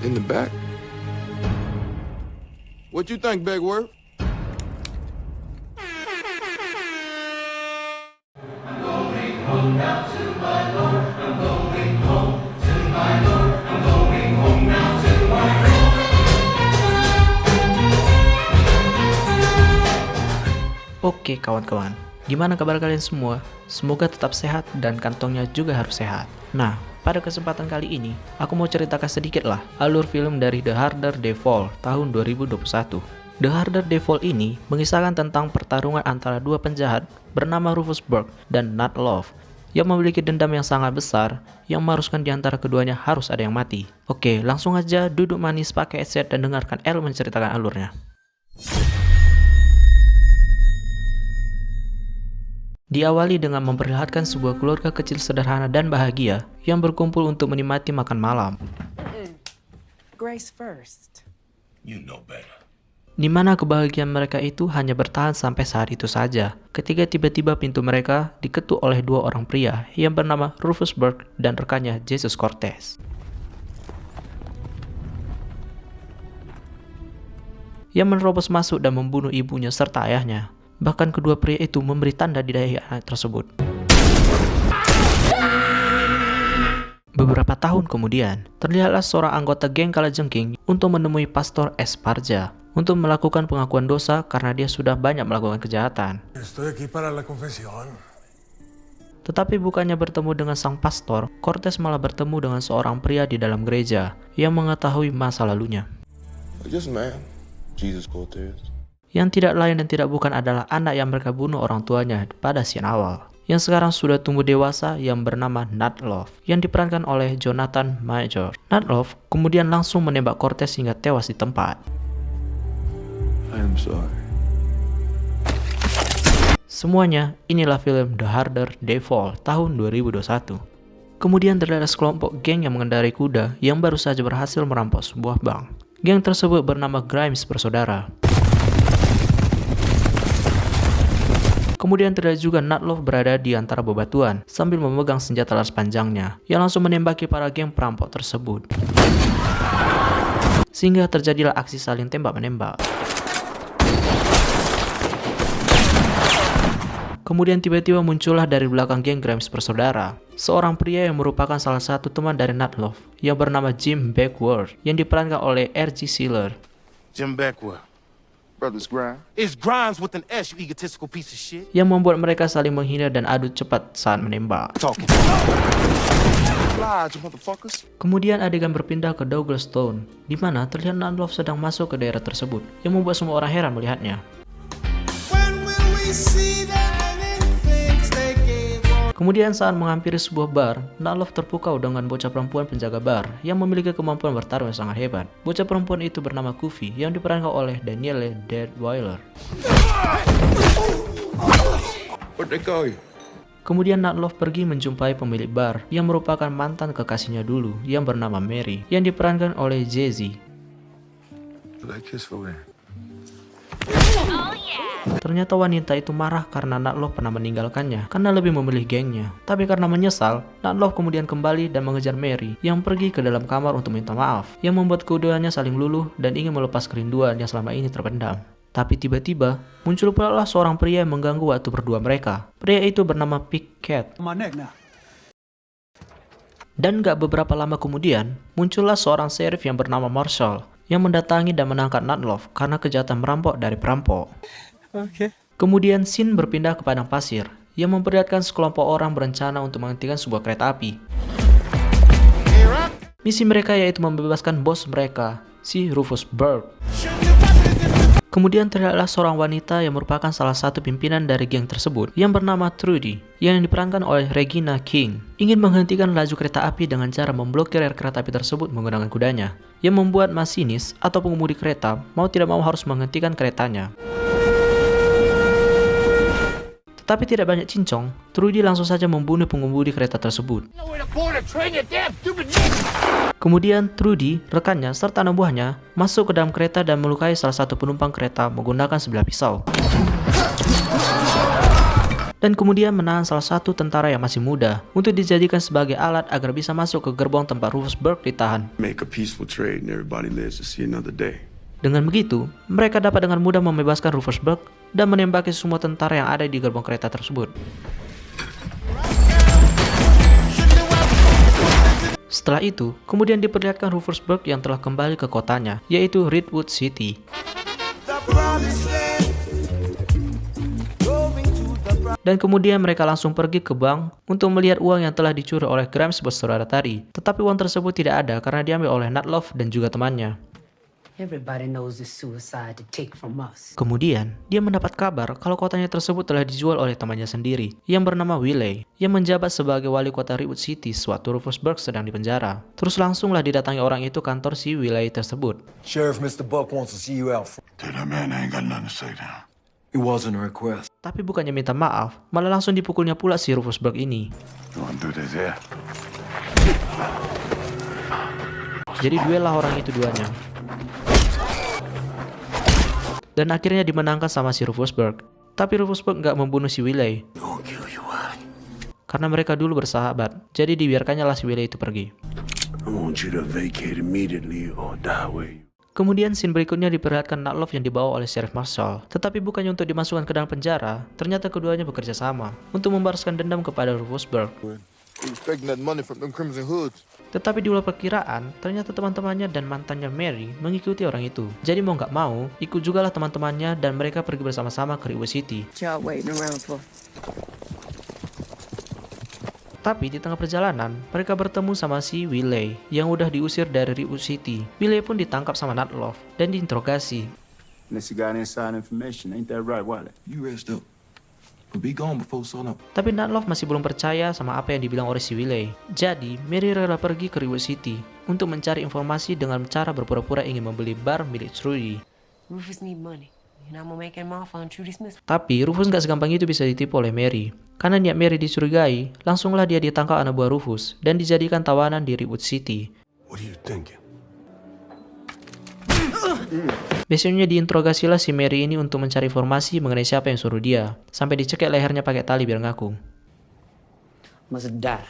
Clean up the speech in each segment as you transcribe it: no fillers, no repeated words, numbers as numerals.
In the back? What you think, Begworth? Oke kawan-kawan, gimana kabar kalian semua? Semoga tetap sehat dan kantongnya juga harus sehat. Nah, pada kesempatan kali ini, aku mau ceritakan sedikit lah alur film dari The Harder They Fall tahun 2021. The Harder They Fall ini mengisahkan tentang pertarungan antara dua penjahat bernama Rufus Burke dan Nat Love yang memiliki dendam yang sangat besar yang mengharuskan di antara keduanya harus ada yang mati. Oke, langsung aja duduk manis pakai headset dan dengarkan El menceritakan alurnya. Diawali dengan memperlihatkan sebuah keluarga kecil sederhana dan bahagia yang berkumpul untuk menikmati makan malam. Grace first. You know better. Di mana kebahagiaan mereka itu hanya bertahan sampai saat itu saja, ketika tiba-tiba pintu mereka diketuk oleh dua orang pria yang bernama Rufus Burke dan rekannya Jesus Cortez. Yang menerobos masuk dan membunuh ibunya serta ayahnya. Bahkan kedua pria itu memberi tanda di dahi anak tersebut. Beberapa tahun kemudian, terlihatlah seorang anggota geng kalajengking untuk menemui Pastor Esparza untuk melakukan pengakuan dosa karena dia sudah banyak melakukan kejahatan. Estoy aquí para la confesión. Tetapi bukannya bertemu dengan sang pastor, Cortez malah bertemu dengan seorang pria di dalam gereja yang mengetahui masa lalunya. Just a man, Jesus Cortez. Yang tidak lain dan tidak bukan adalah anak yang mereka bunuh orang tuanya pada scene awal, yang sekarang sudah tumbuh dewasa yang bernama Nat Love, yang diperankan oleh Jonathan Majors. Nat Love kemudian langsung menembak Cortez hingga tewas di tempat. I am sorry. Semuanya, inilah film The Harder They Fall tahun 2021. Kemudian terdapat sekelompok geng yang mengendarai kuda yang baru saja berhasil merampok sebuah bank. Geng tersebut bernama Grimes Bersaudara. Kemudian terlihat juga Nat Love berada di antara bebatuan sambil memegang senjata laras panjangnya yang langsung menembaki para geng perampok tersebut. Sehingga terjadilah aksi saling tembak-menembak. Kemudian tiba-tiba muncullah dari belakang geng Grimes Bersaudara seorang pria yang merupakan salah satu teman dari Nat Love yang bernama Jim Beckwourth yang diperankan oleh R.G. Sealer. Jim Beckwourth. Brothers Grimes. It's Grimes with an S, you egotistical piece of shit. Yang membuat mereka saling menghina dan adu cepat saat menembak. Talking. Lodge, motherfuckers. Kemudian adegan berpindah ke Douglas Stone, di mana terlihat Nat Love sedang masuk ke daerah tersebut, yang membuat semua orang heran melihatnya. Kemudian saat menghampiri sebuah bar, Nat Love terpukau dengan bocah perempuan penjaga bar yang memiliki kemampuan bertarung yang sangat hebat. Bocah perempuan itu bernama Kufi yang diperankan oleh Danielle Deadwyler. What they call you? Kemudian Nat Love pergi menjumpai pemilik bar yang merupakan mantan kekasihnya dulu yang bernama Mary yang diperankan oleh Jay-Z. Like kiss for where? Ternyata wanita itu marah karena Nat Love pernah meninggalkannya karena lebih memilih gengnya. Tapi karena menyesal, Nat Love kemudian kembali dan mengejar Mary yang pergi ke dalam kamar untuk minta maaf, yang membuat keduanya saling luluh dan ingin melepas kerinduan yang selama ini terpendam. Tapi tiba-tiba, muncul pula lah seorang pria yang mengganggu waktu berdua mereka. Pria itu bernama Pickett. Dan gak beberapa lama kemudian, muncullah seorang sheriff yang bernama Marshall yang mendatangi dan menangkap Nat Love karena kejahatan merampok dari perampok. Kemudian scene berpindah ke padang pasir yang memperlihatkan sekelompok orang berencana untuk menghentikan sebuah kereta api. Misi mereka yaitu membebaskan bos mereka, si Rufus Burke. Kemudian terlihatlah seorang wanita yang merupakan salah satu pimpinan dari geng tersebut yang bernama Trudy yang diperankan oleh Regina King, ingin menghentikan laju kereta api dengan cara memblokir kereta api tersebut menggunakan kudanya, yang membuat masinis atau pengemudi kereta mau tidak mau harus menghentikan keretanya. Tetapi tidak banyak cincong, Trudy langsung saja membunuh pengemudi kereta tersebut. Kemudian Trudy, rekannya, serta anak buahnya masuk ke dalam kereta dan melukai salah satu penumpang kereta menggunakan sebilah pisau. dan kemudian menahan salah satu tentara yang masih muda untuk dijadikan sebagai alat agar bisa masuk ke gerbong tempat Rufus Burke ditahan. Make a peaceful trade and everybody lives to see another day. Dengan begitu, mereka dapat dengan mudah membebaskan Rufus Burke dan menembaki semua tentara yang ada di gerbong kereta tersebut. Setelah itu, kemudian diperlihatkan Rufus Burke yang telah kembali ke kotanya, yaitu Redwood City. Dan kemudian mereka langsung pergi ke bank untuk melihat uang yang telah dicuri oleh Grimes bersaudara tadi. Tetapi uang tersebut tidak ada karena diambil oleh Nightloaf dan juga temannya. Everybody knows it's suicide to take from us. Kemudian, dia mendapat kabar kalau kotanya tersebut telah dijual oleh temannya sendiri, yang bernama Wiley, yang menjabat sebagai wali kota Redwood City sewaktu Rufus Burke sedang dipenjara. Terus langsunglah didatangi orang itu kantor si Wiley tersebut. Sheriff, Mr. Buck wants to see you out. Tell that man I ain't got nothing to say now. It wasn't a request. Tapi bukannya minta maaf, malah langsung dipukulnya pula si Rufus Burke ini. You wanna do this here? Jadi duel lah orang itu duanya. Dan akhirnya dimenangkan sama si Rufus Burke. Tapi Rufus Burke nggak membunuh si Wiley. Karena mereka dulu bersahabat, jadi dibiarkannya lah si Wiley itu pergi. I want you to vacate immediately or die where you. Kemudian scene berikutnya diperlihatkan Nightloaf yang dibawa oleh Sheriff Marshall. Tetapi bukannya untuk dimasukkan ke dalam penjara, ternyata keduanya bekerja sama untuk membalaskan dendam kepada Rufus Burke. Expecting that money from them Crimson Hoods. Tetapi di luar perkiraan, ternyata teman-temannya dan mantannya Mary mengikuti orang itu. Jadi mau nggak mau, ikut jugalah teman-temannya dan mereka pergi bersama-sama ke Redwood City. Y'all waiting around for? Tapi di tengah perjalanan, mereka bertemu sama si Wiley yang udah diusir dari Redwood City. Wiley pun ditangkap sama Nightloaf dan diinterogasi. Unless you got inside information, ain't that right, Wiley? You rest up. We'll be gone before sunup. Tapi Nightloaf masih belum percaya sama apa yang dibilang oleh si Wiley. Jadi, Mary rela pergi ke Redwood City untuk mencari informasi dengan cara berpura-pura ingin membeli bar milik Trudy. Rufus need money, and I'm gonna make him off on Trudy's miss. Tapi Rufus gak segampang itu bisa ditipu oleh Mary. Karena niat Mary dicurigai, langsunglah dia ditangkap anak buah Rufus dan dijadikan tawanan di Redwood City. What are you thinking? Biasanya diinterogasilah si Mary ini untuk mencari informasi mengenai siapa yang suruh dia, sampai dicekik lehernya pakai tali biar ngaku. Must die.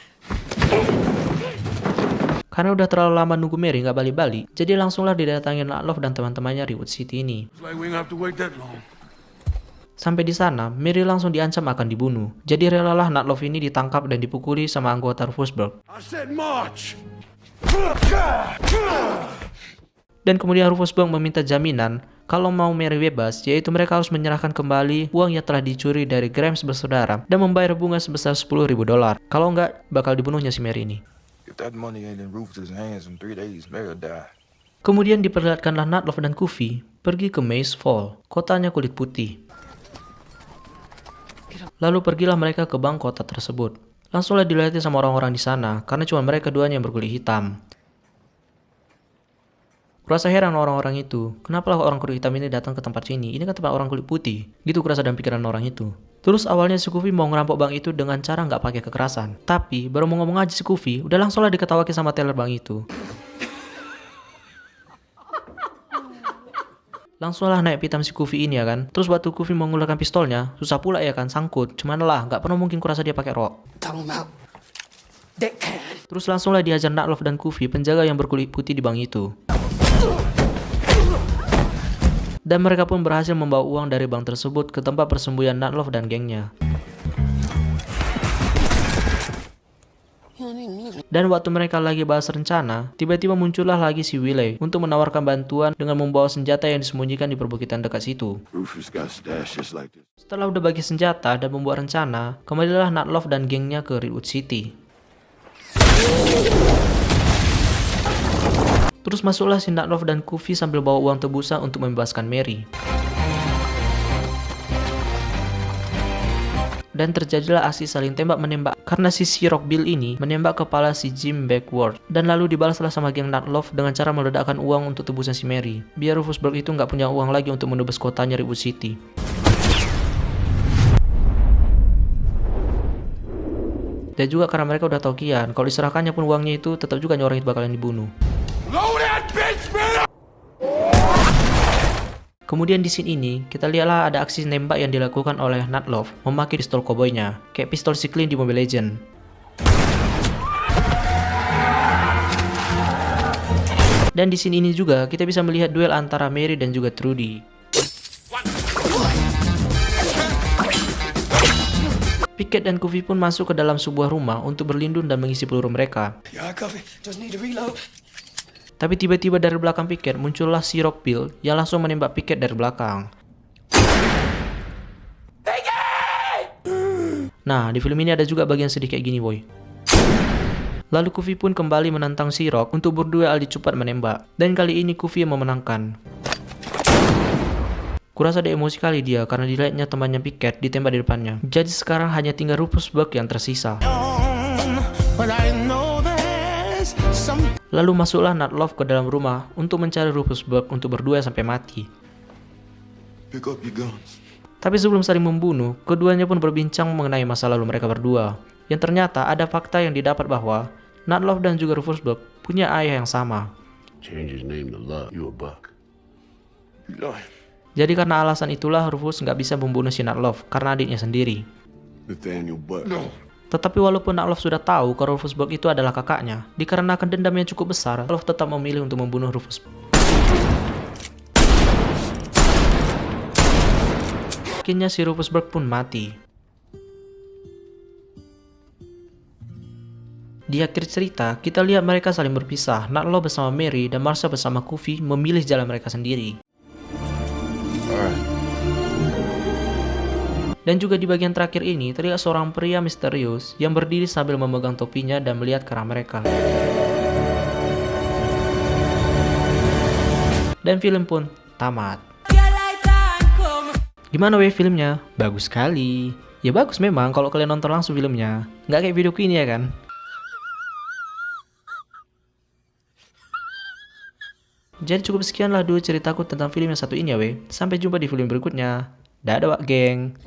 Karena udah terlalu lama nunggu Mary nggak balik-balik, jadi langsunglah didatangin Nightloaf dan teman-temannya Redwood City ini. It's like we ain't have to wait that long. Sampai di sana, Mary langsung diancam akan dibunuh. Jadi relalah Nightloaf ini ditangkap dan dipukuli sama anggota Rufus Burke. I said march. Dan kemudian Rufus Burke meminta jaminan kalau mau Mary bebas, yaitu mereka harus menyerahkan kembali uang yang telah dicuri dari Grimes bersaudara dan membayar bunga sebesar $10,000. Kalau enggak, bakal dibunuhnya si Mary ini. If that money ain't in Rufus' hands in 3 days, Mary'll die. Kemudian diperlihatkanlah Nightloaf dan Kufi pergi ke Maze Fall, kotanya kulit putih. Lalu pergilah mereka ke bank kota tersebut. Langsunglah dilihatin sama orang-orang di sana, karena cuma mereka duanya yang berkulit hitam. Kurasa heran orang-orang itu, kenapa lah orang kulit hitam ini datang ke tempat sini? Ini kan tempat orang kulit putih. Gitu kurasa dalam pikiran orang itu. Terus awalnya si Kufi mau ngerampok bank itu dengan cara nggak pakai kekerasan. Tapi baru mau ngomong aja si Kufi, udah langsunglah diketawakin sama teller bank itu. Langsunglah naik pitam si Kufi ini ya kan. Terus waktu Kufi mengeluarkan pistolnya, susah pula ya kan, sangkut. Cuman lah, nggak pernah mungkin kurasa dia pakai rok. Talking about deckhand. Terus langsunglah dihajar Nightloaf dan Kufi, penjaga yang berkulit putih di bank itu. Dan mereka pun berhasil membawa uang dari bank tersebut ke tempat persembunyian Nightloaf dan gengnya. Dan waktu mereka lagi bahas rencana, tiba-tiba muncullah lagi si Wiley untuk menawarkan bantuan dengan membawa senjata yang disembunyikan di perbukitan dekat situ. Rufus got stashed just like this. Setelah udah bagi senjata dan membuat rencana, kembalilah Nightloaf dan gengnya ke Redwood City. Terus masuklah si Nightloaf dan Kufi sambil bawa uang tebusan untuk membebaskan Mary. Dan terjadilah aksi saling tembak-menembak karena si Rock Bill ini menembak kepala si Jim backward. Dan lalu dibalaslah sama geng Nightloaf dengan cara meledakkan uang untuk tebusan si Mary, biar Rufus Burke itu nggak punya uang lagi untuk menebus kotanya Redwood City. Dan juga karena mereka udah tahu kian, kalau diserahkannya pun uangnya itu tetap juga orang itu bakalan dibunuh. Kemudian di scene ini, kita lihatlah ada aksi nembak yang dilakukan oleh Nightloaf memakai pistol cowboynya, kayak pistol si Clint di Mobile Legends. Dan di scene ini juga, kita bisa melihat duel antara Mary dan juga Trudy. Pickett dan Kufi pun masuk ke dalam sebuah rumah untuk berlindung dan mengisi peluru mereka. Tapi tiba-tiba dari belakang Pickett muncullah si Rockville yang langsung menembak Pickett dari belakang. Nah, di film ini ada juga bagian sedih kayak gini boy. Lalu Kufi pun kembali menantang si Rock untuk berduel adu cepat menembak. Dan kali ini Kufi yang memenangkan. Kurasa dia emosi kali dia karena dilihatnya temannya Pickett ditembak di depannya. Jadi sekarang hanya tinggal Rufus Buck yang tersisa. Lalu masuklah Nightloaf ke dalam rumah untuk mencari Rufus Buck untuk berduel sampai mati. Pick up your guns. Tapi sebelum saling membunuh, keduanya pun berbincang mengenai masa lalu mereka berdua. Yang ternyata ada fakta yang didapat bahwa Nightloaf dan juga Rufus Buck punya ayah yang sama. Change his name to Love. You a buck. Jadi karena alasan itulah Rufus nggak bisa membunuh si Nightloaf karena adiknya sendiri. Nathaniel Buck. Tetapi walaupun Nightloaf sudah tahu kalau Rufus Buck itu adalah kakaknya, dikarenakan dendam yang cukup besar, Nightloaf tetap memilih untuk membunuh Rufus Buck. Akhirnya si Rufus Buck pun mati. Di akhir cerita, kita lihat mereka saling berpisah. Nightloaf bersama Mary dan Marsha bersama Kufi memilih jalan mereka sendiri. Dan juga di bagian terakhir ini terlihat seorang pria misterius yang berdiri sambil memegang topinya dan melihat ke arah mereka. Dan film pun tamat. Gimana weh filmnya? Bagus sekali. Ya bagus memang kalau kalian nonton langsung filmnya. Nggak kayak videoku ini ya kan? Jadi cukup sekianlah dulu ceritaku tentang film yang satu ini ya weh. Sampai jumpa di film berikutnya. Dadah wak geng.